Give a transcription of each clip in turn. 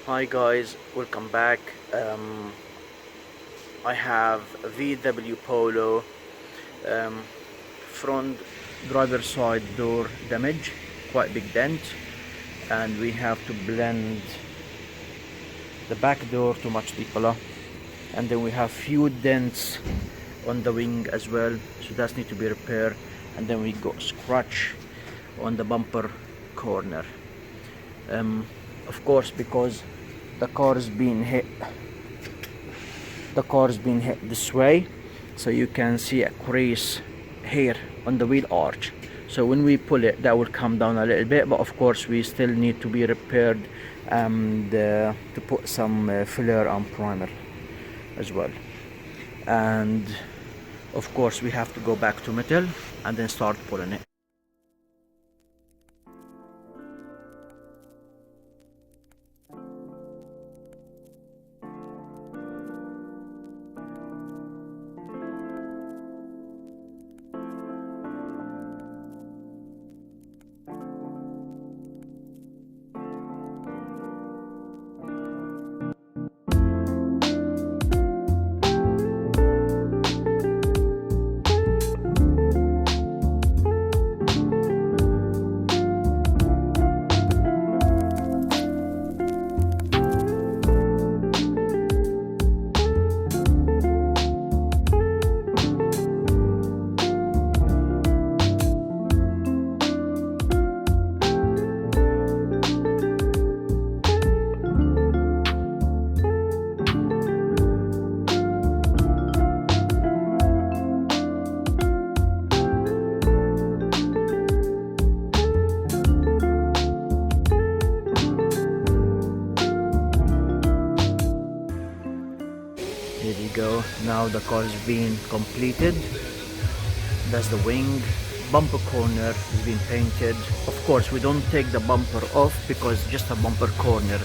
Hi guys, welcome back. I have a VW Polo, front driver side door damage, quite big dent, and we have to blend the back door to match the color, and then we have few dents on the wing as well, so that need to be repaired, and then we got scratch on the bumper corner. Of course, because the car is being hit this way, so you can see a crease here on the wheel arch. So when we pull it, that will come down a little bit, but of course we still need to be repaired and to put some filler and primer as well. And of course we have to go back to metal and then start pulling it. Here you go. Now the car is being completed. That's the wing. Bumper corner is being painted. Of course, we don't take the bumper off because it's just a bumper corner,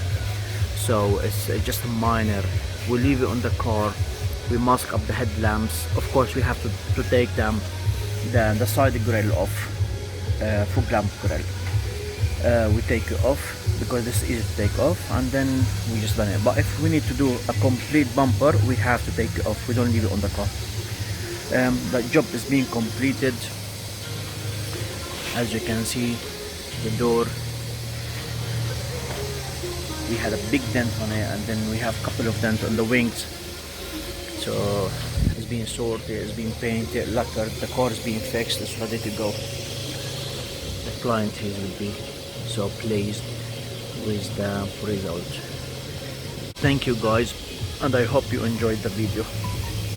so it's just a minor. We leave it on the car. We mask up the headlamps. Of course, we have to take them the side grill off, fog lamp grill. We take it off because this is easy to take off, and then we just done it. But if we need to do a complete bumper, we have to take it off. We don't leave it on the car. The job is being completed. As you can see, the door, we had a big dent on it, and then we have a couple of dents on the wings. So it's being sorted, it's being painted, lacquered, the car is being fixed, it's ready to go. The client here will be so pleased with the result. Thank you guys, and I hope you enjoyed the video.